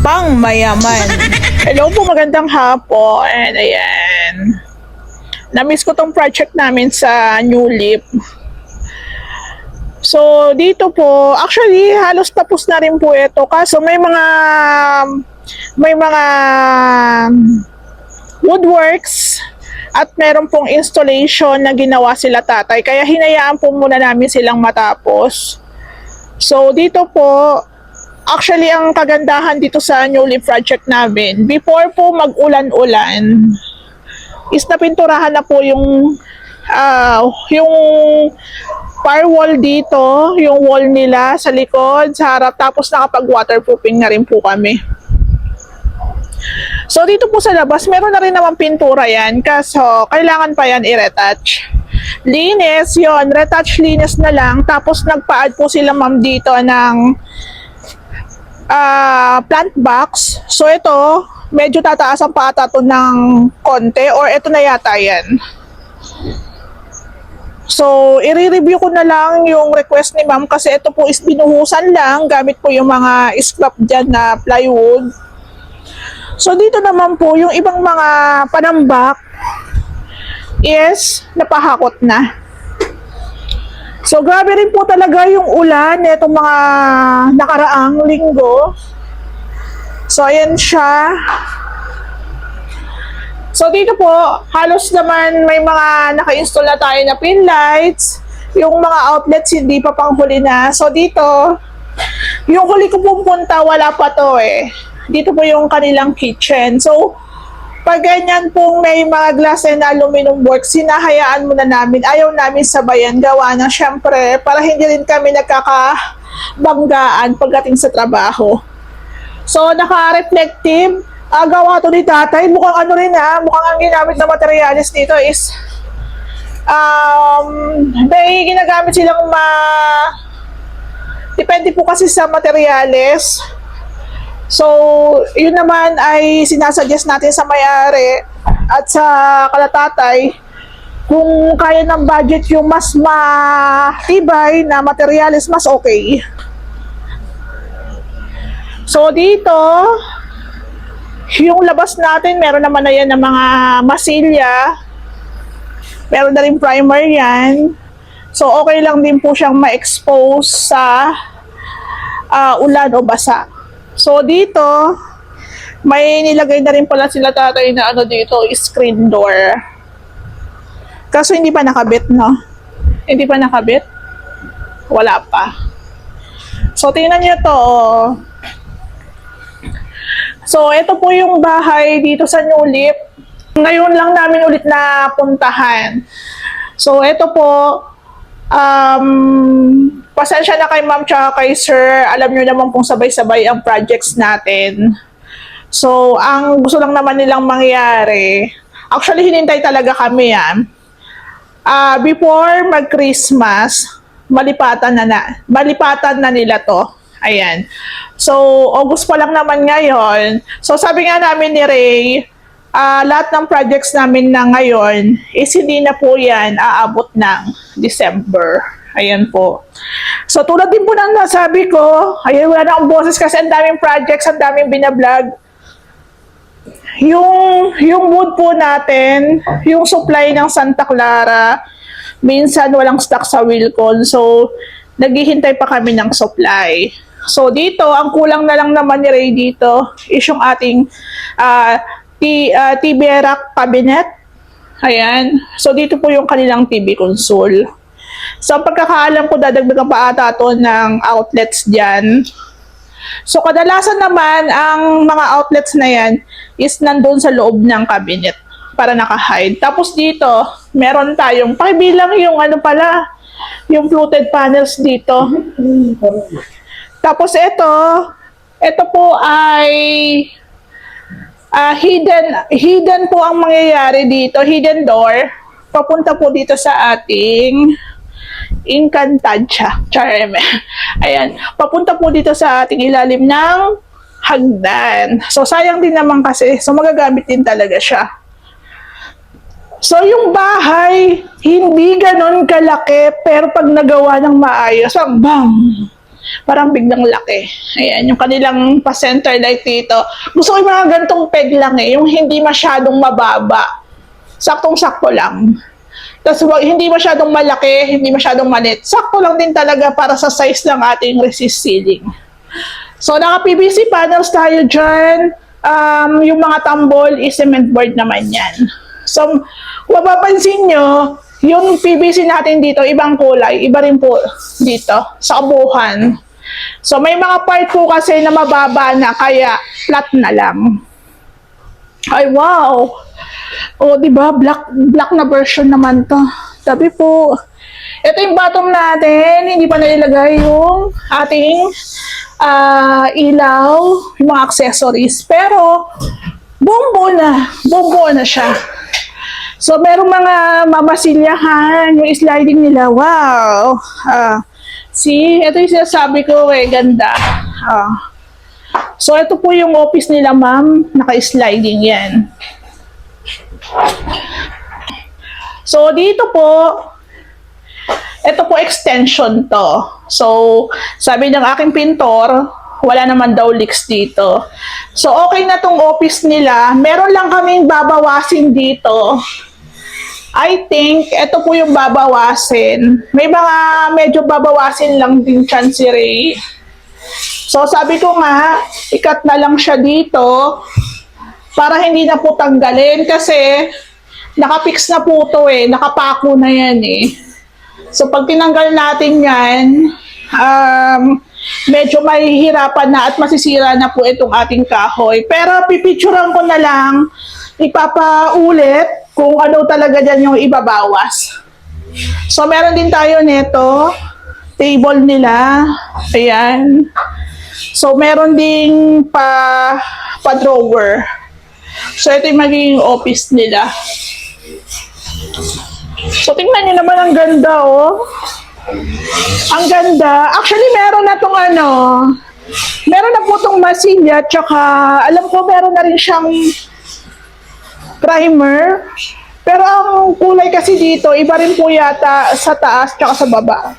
pang mayaman. Hello po, magandang hapon. Ayan. Na-miss ko tong project namin sa New Leaf. So, dito po, actually, halos tapos na rin po ito. Kaso may mga woodworks at meron pong installation na ginawa sila tatay. Kaya hinayaan po muna namin silang matapos. So, dito po, actually, ang kagandahan dito sa New Leaf project namin, before po mag-ulan-ulan, is napinturahan na po yung firewall dito, yung wall nila sa likod, sa harap, tapos nakapag-waterproofing na rin po kami. So, dito po sa labas, meron na rin naman pintura yan, kaso kailangan pa yan i-retouch. Linis, yon, retouch linis na lang, tapos nagpa-add po sila ma'am dito ng plant box. So, ito, medyo tataas ang pa ata ito ng konti, or ito na yata yan. So, i-review ko na lang yung request ni ma'am kasi ito po is binuhusan lang gamit po yung mga scrap dyan na plywood. So, dito naman po yung ibang mga panambak is napahakot na. So, grabe rin po talaga yung ulan itong mga nakaraang linggo. So, ayan siya. So, dito po, halos naman may mga naka-install na tayo na pin lights. Yung mga outlets, hindi pa pang huli na. So, dito, yung huli ko pumunta, wala pa to eh. Dito po yung kanilang kitchen. So, pag ganyan pong may mga glass and aluminum work, sinahayaan muna namin. Ayaw namin sabayan gawa na syempre para hindi rin kami nagkakabanggaan pagdating sa trabaho. So, naka-reflective. Gawa to ni tatay. Mukhang ano rin mukhang ang ginamit na materials dito is may ginagamit silang depende po kasi sa materials. So, yun naman ay sinasuggest natin sa may-ari at sa kalatatay kung kaya ng budget yung mas matibay na materials, mas okay. So, dito, yung labas natin, meron naman na yan ng mga masilya. Meron na rin primer yan. So, okay lang din po siyang ma-expose sa ulan o basa. So, dito, may nilagay na rin pala sila tatay na dito, screen door. Kaso hindi pa nakabit, no? Hindi pa nakabit? Wala pa. So, tingnan nyo to. So, ito po yung bahay dito sa New Leaf. Ngayon lang namin ulit na puntahan. So, ito po, pasensya na kay ma'am tsaka kay sir. Alam nyo naman pong sabay-sabay ang projects natin. So, ang gusto lang naman nilang mangyari, actually, hinintay talaga kami yan. Before mag-Christmas, malipatan na nila to. Ayan. So, August pa lang naman ngayon. So, sabi nga namin ni Ray, lahat ng projects namin na ngayon is hindi na po yan aabot ng December. Ayan po. So, tulad din po ng nasabi ko, ayan, wala na akong boses kasi ang daming projects, ang daming binablog. Yung wood po natin, yung supply ng Santa Clara, minsan walang stock sa Wilcon. So, naghihintay pa kami ng supply. So, dito, ang kulang na lang naman ni Ray dito is yung ating TV rack cabinet. Ayan. So, dito po yung kanilang TV console. So, ang pagkakaalam ko, dadagdagan pa ata ito ng outlets dyan. So, kadalasan naman, ang mga outlets na yan is nandun sa loob ng cabinet para naka-hide. Tapos dito, meron tayong, pakibilang yung yung fluted panels dito. Tapos ito po ay hidden po ang mangyayari dito, hidden door, papunta po dito sa ating Encantadia. Charme. Ayan, papunta po dito sa ating ilalim ng hagdan. So, sayang din naman kasi, so magagamit din talaga siya. So, yung bahay, hindi ganon kalaki, pero pag nagawa ng maayos, bang! Parang biglang laki. Ayan, yung kanilang pa-center light dito. Gusto ko yung mga gantong peg lang eh, yung hindi masyadong mababa. Saktong-sakto lang. Tapos hindi masyadong malaki, hindi masyadong maliit. Sakto lang din talaga para sa size ng ating resist ceiling. So, naka-PVC panels tayo dyan. Yung mga tambol is cement board naman yan. So, kung mapapansin nyo, yung PVC natin dito, ibang kulay, iba rin po dito, sa kabuuan. So, may mga part po kasi na mababa na, kaya flat na lang. Ay, wow! O, diba? Black na version naman to. Sabi po, ito yung bottom natin, hindi pa nilagay yung ating ilaw, yung mga accessories. Pero, buong buo na siya. So, merong mga mamasilyahan, yung sliding nila. Wow! See, ito yung sinasabi ko eh, ganda. So, ito po yung office nila, ma'am. Naka-sliding yan. So, dito po, ito po extension to. So, sabi ng aking pintor, wala naman daw leaks dito. So, okay na tong office nila. Meron lang kaming babawasin dito. I think, ito po yung babawasin. May mga medyo babawasin lang din dyan si Ray. So, sabi ko nga, ikat na lang siya dito para hindi na po tanggalin kasi nakapix na po to eh. Nakapako na yan eh. So, pag tinanggal natin yan, medyo mahihirapan na at masisira na po itong ating kahoy. Pero pipicturean ko na lang, ipapaulit kung ano talaga dyan yung ibabawas. So, meron din tayo nito, table nila, ayan. So, meron ding pa-drawer. So, ito yung magiging office nila. So, tingnan nyo naman, ang ganda, oh. Ang ganda. Actually, meron na tong meron na po tong masilya, tsaka, alam ko, meron na rin siyang primer. Pero ang kulay kasi dito, iba rin po yata sa taas, tsaka sa baba.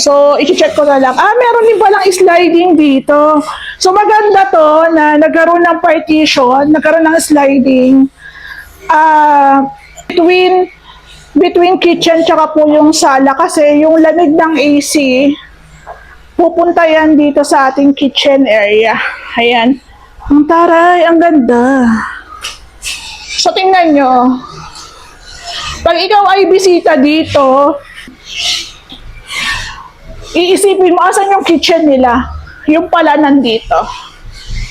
So, i-check ko na lang. Meron din palang sliding dito. So, maganda to na nagkaroon ng partition, nagkaroon ng sliding. Between kitchen tsaka po yung sala kasi yung lamig ng AC pupunta yan dito sa ating kitchen area. Ayan. Ang taray, ang ganda. So, tingnan nyo. Pag ikaw ay bisita dito, iisipin mo, asan yung kitchen nila? Yung pala nandito.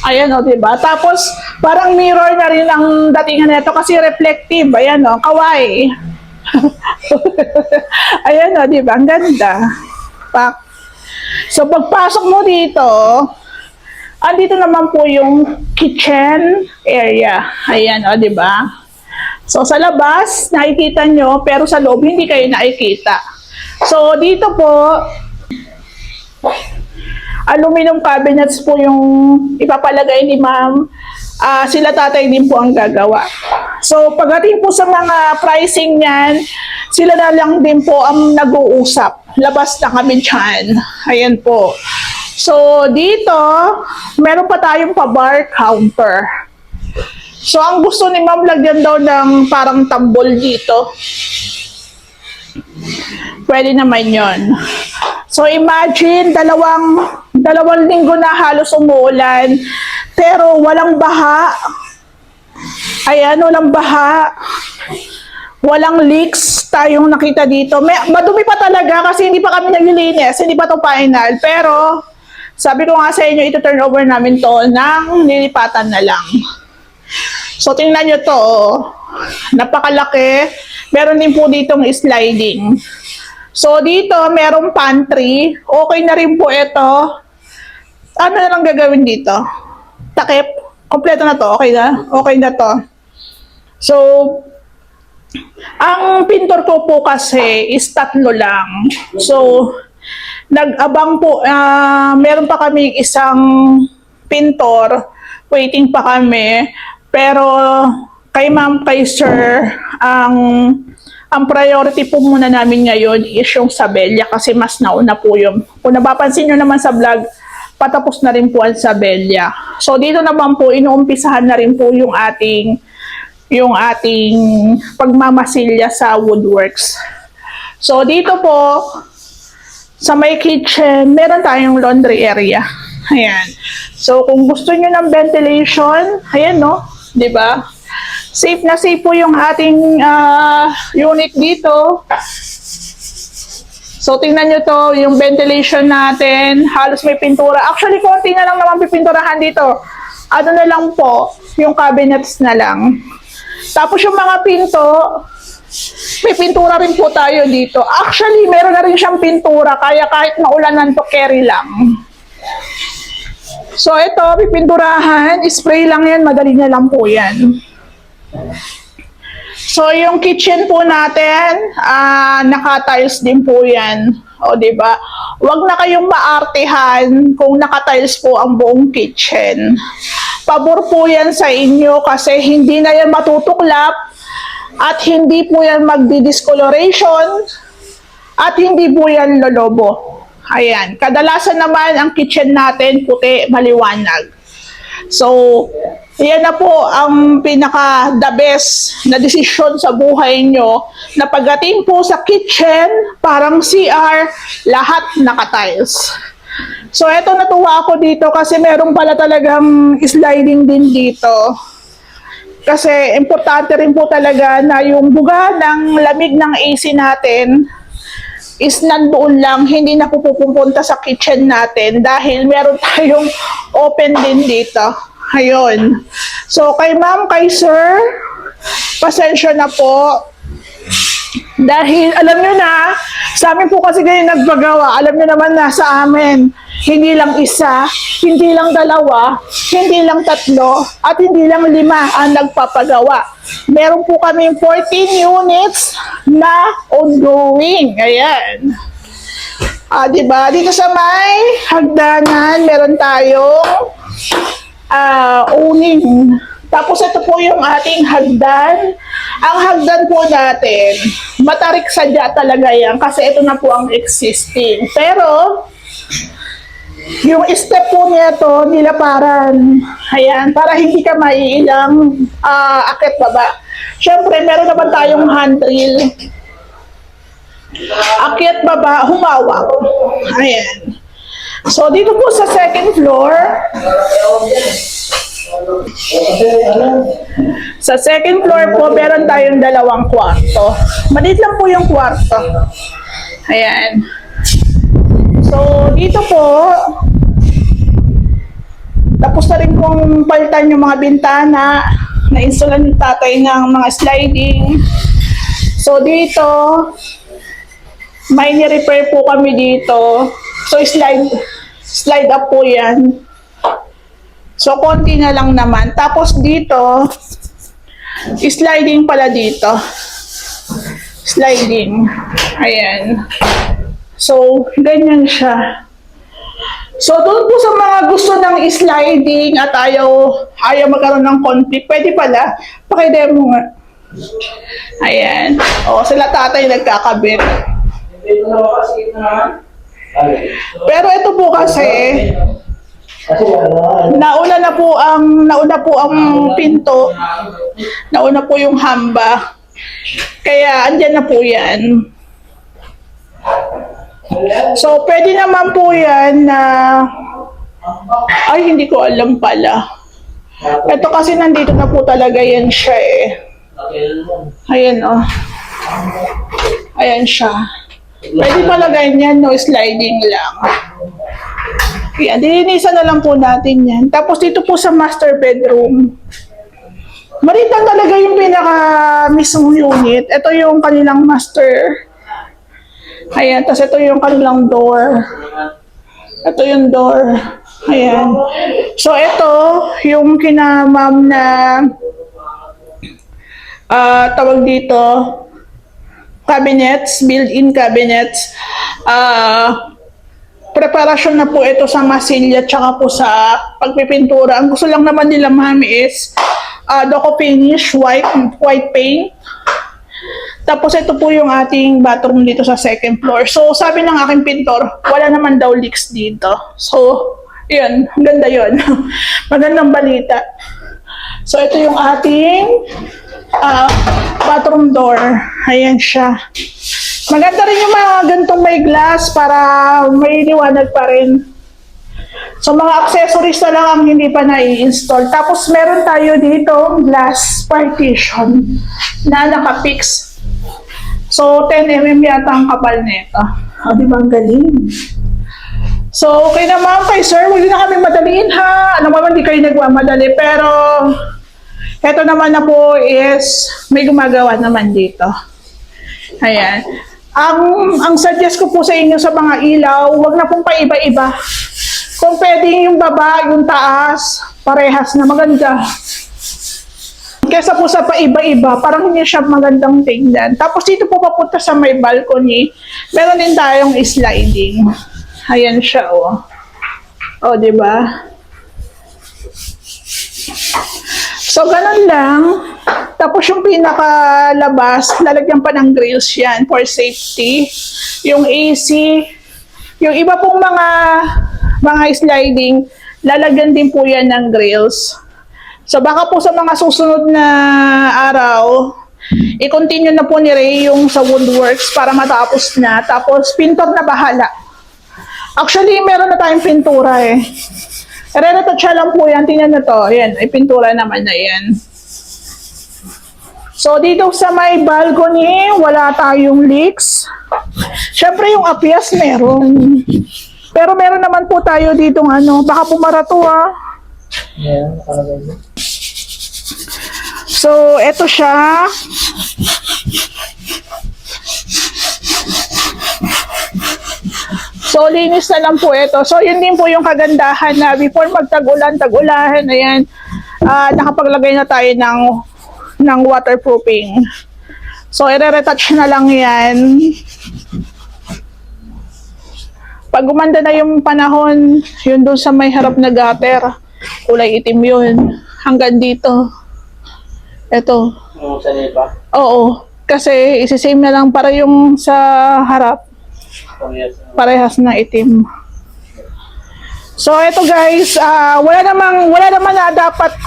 Ayan o, diba? Tapos, parang mirror na rin ang datingan nito kasi reflective. Ayan o, kawaii. Ayan o, diba? Ang ganda. Pak. So, pagpasok mo dito, andito naman po yung kitchen area. Ayan o, diba? So, sa labas, nakikita nyo, pero sa loob, hindi kayo nakikita. So, dito po, aluminum cabinets po yung ipapalagay ni ma'am. Sila tatay din po ang gagawa. So, pagdating po sa mga pricing niyan, sila na lang din po ang nag-uusap. Labas na kami dyan. Ayan po. So, dito, meron pa tayong pa-bar counter. So, ang gusto ni ma'am, lagyan daw ng parang tambol dito. Pwede naman yon. So, imagine, dalawang linggo na halos umuulan, pero walang baha. Ayan, walang baha. Walang leaks tayong nakita dito. Madumi pa talaga kasi hindi pa kami naglilinis, hindi pa to final. Pero, sabi ko nga sa inyo, ito turn over namin to ng nilipatan na lang. So, tingnan nyo to. Napakalaki. Meron din po ditong sliding. So, dito, merong pantry. Okay na rin po ito. Ano na lang gagawin dito? Takip. Kompleto na to. Okay na? Okay na to. So, ang pintor ko po kasi is 3 lang. So, nag-abang po. Meron pa kami isang pintor. Waiting pa kami. Pero, kay ma'am, kay sir, ang priority po muna namin ngayon is yung Sabella kasi mas nauna po yung, kung napapansin nyo naman sa vlog, patapos na rin po ang Sabella. So dito naman po, inuumpisahan na rin po yung ating pagmamasilya sa woodworks. So dito po, sa may kitchen, meron tayong laundry area. Ayan. So kung gusto nyo ng ventilation, ayan no, di ba? Safe na safe po yung ating unit dito. So, tingnan nyo to, yung ventilation natin, halos may pintura. Actually, konti na lang naman pipinturahan dito. Ano na lang po, yung cabinets na lang. Tapos yung mga pinto, may pintura rin po tayo dito. Actually, meron na rin siyang pintura, kaya kahit maulanan to, carry lang. So, ito, pipinturahan, spray lang yan, madali na lang po yan. So, yung kitchen po natin, naka-tiles din po yan. O, diba? Huwag na kayong maartihan kung naka-tiles po ang buong kitchen. Pabor po yan sa inyo kasi hindi na yan matutuklap at hindi po yan magdi-discoloration at hindi po yan lolobo. Ayan. Kadalasan naman ang kitchen natin puti, maliwanag. So, yan na po ang pinaka the best na desisyon sa buhay nyo na pagdating po sa kitchen, parang CR, lahat naka-tiles. So, eto natuwa ako dito kasi meron pala talagang sliding din dito. Kasi importante rin po talaga na yung buga ng lamig ng AC natin is nandoon lang, hindi na po pupunta sa kitchen natin dahil meron tayong open din dito. Ayun. So, kay ma'am, kay sir, pasensya na po. Dahil, alam nyo na, sa amin po kasi kayo nagpagawa. Alam nyo naman na sa amin, hindi lang isa, hindi lang dalawa, hindi lang tatlo, at hindi lang 5 ang nagpapagawa. Meron po kami 14 units na ongoing. Ayan. Diba? Dito sa may hagdanan, meron tayong owning. Tapos ito po yung ating hagdan. Ang hagdan po natin, matarik sadya talaga yan kasi ito na po ang existing. Pero, yung step po nito, nilaparan. Ayan, para hindi ka maiilang akit baba. Siyempre, meron naman tayong handrail. Akit baba, humawak. Ayan. So, dito po sa second floor, sa second floor po, meron tayong 2 kwarto. Maliit lang po yung kwarto. Ayan. So, dito po, tapos na rin kong palitan yung mga bintana, na-installan yung tatay ng mga sliding. So, dito, may ni-repair po kami dito. So, slide up po yan. So, konti na lang naman. Tapos dito, sliding pala dito. Sliding. Ayan. So, ganyan siya. So, doon po sa mga gusto ng sliding at ayaw magkaroon ng conflict, pwede pala. Pakidemo nga. Ayan. O, sila tatay nagkakabit. Pero ito po kasi, nauna po ang pinto, nauna po yung hamba, kaya andyan na po yan. So, pwede naman po yan na, ay hindi ko alam pala. Ito kasi nandito na po talaga yan siya eh. Ayan o. Ayan siya. Pwede pala ganyan, no? Sliding lang. Yan, dilinisan na lang po natin yan. Tapos dito po sa master bedroom, marita talaga yung pinaka mismong unit. Ito yung kanilang master. Ayan, tapos ito yung kanilang door. Ito yung door. Ayan. So ito, yung kinamam na tawag dito, cabinets, built-in cabinets. Preparasyon na po ito sa masilya tsaka po sa pagpipintura. Ang gusto lang naman nila mami is Doco finish, white paint. Tapos ito po yung ating bathroom dito sa second floor. So sabi ng aking pintor, wala naman daw leaks dito. So, yun, ganda yun. Magandang balita. So ito yung ating bathroom door. Ayan siya. Maganda rin yung mga gantong may glass para may liwanag pa rin. So mga accessories na lang ang hindi pa na-install. Tapos meron tayo dito glass partition na naka-fix. So 10 mm yata ang kapal nito. Di ba ang galing? So okay naman kay sir, huwag na kami madaliin ha. Ano naman, hindi kayo nagmamadali. Pero ito naman na po is may gumagawa naman dito. Ayan. Ang suggest ko po sa inyo sa mga ilaw, huwag na pong paiba-iba. Kung pwedeng yung baba, yung taas, parehas na maganda. Kesa po sa paiba-iba, parang hindi siya magandang tingnan. Tapos dito po papunta sa may balcony, meron din tayong sliding. Ayan siya, oh. Oh, di ba? So, ganun lang. Tapos yung pinakalabas, lalagyan pa ng grills yan for safety. Yung AC, yung iba pong mga sliding, lalagyan din po yan ng grills. So baka po sa mga susunod na araw, i-continue na po ni Ray yung sa woodworks para matapos na. Tapos pintor na bahala. Actually, meron na tayong pintura eh. Re-retouch lang po yan. Tingnan na to. Ayan, ay pintura naman na yan. So dito sa may balcony, wala tayong leaks. Siyempre yung apias meron. Pero meron naman po tayo ditong baka pumarato Yeah, nakalagay. So, eto siya. So, linis na lang po ito. So, yun din po yung kagandahan na before magtag-ulan, tag-ulahan, ayan, nakapaglagay na tayo ng waterproofing. So, i-retouch na lang yan. Pag gumanda na yung panahon, yun doon sa may harap na gutter, kulay itim yun. Hanggang dito. Ito. Sa lipa? Oo. Kasi isi-same na lang para yung sa harap. Parehas na itim. So ito guys, wala naman na dapat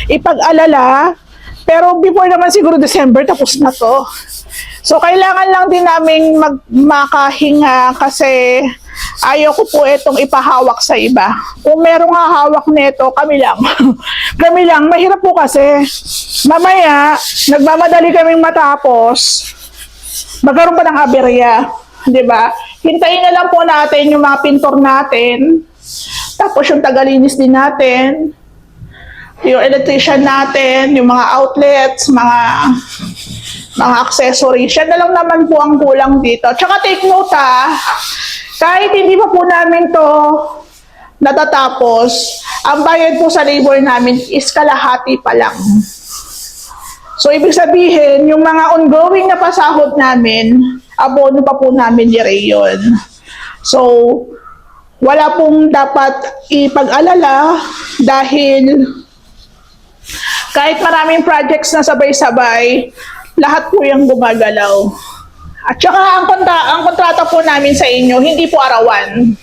ipag-alala. Pero before naman siguro December, tapos na to. So kailangan lang din naming makahinga kasi ayaw ko po itong ipahawak sa iba. Kung merong hahawak nito, kami lang. Kami lang. Mahirap po kasi. Mamaya, nagmamadali kaming matapos. Magkaroon pa ng aberya. Diba? Hintayin na lang po natin yung mga pintor natin. Tapos yung tagalinis din natin. Yung electrician natin. Yung mga outlets, mga accessories. Yan na lang naman po ang kulang dito. Tsaka take note kahit hindi pa po namin to natatapos, ang bayad po sa labor namin is kalahati pa lang. So, ibig sabihin, yung mga ongoing na pasahod namin, abono pa po namin ni Ray yun. So, wala pong dapat ipag-alala dahil kahit maraming projects na sabay-sabay, lahat po yung gumagalaw. At saka ang kontrata po namin sa inyo, hindi po arawan.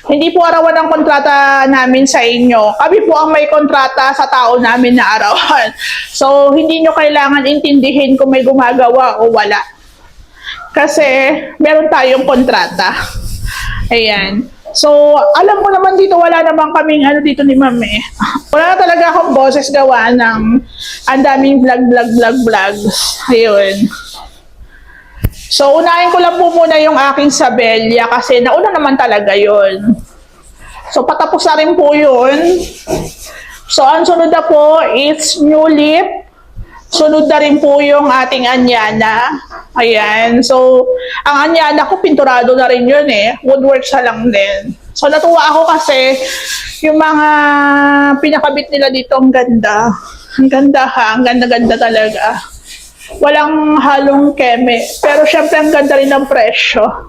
Hindi po arawan ang kontrata namin sa inyo. Kami po ang may kontrata sa tao namin na arawan. So, hindi nyo kailangan intindihin kung may gumagawa o wala. Kasi, meron tayong kontrata. Ayan. So, alam mo naman dito, wala naman kaming dito ni Ma'am eh. Wala na talaga akong boses gawa ng ang daming vlog. Ayun. So, unahin ko lang po muna yung aking Sabella kasi nauna naman talaga yun. So, patapos na rin po yun. So, ang sunod na po is New Leaf. Sunod na rin po yung ating Anyana. Ayan. So, ang Anyana ko, pinturado na rin yun eh. Woodworks na lang din. So, natuwa ako kasi yung mga pinakabit nila dito, ang ganda. Ang ganda Ang ganda-ganda talaga. Walang halong keme. Pero syempre ang ganda rin ng presyo.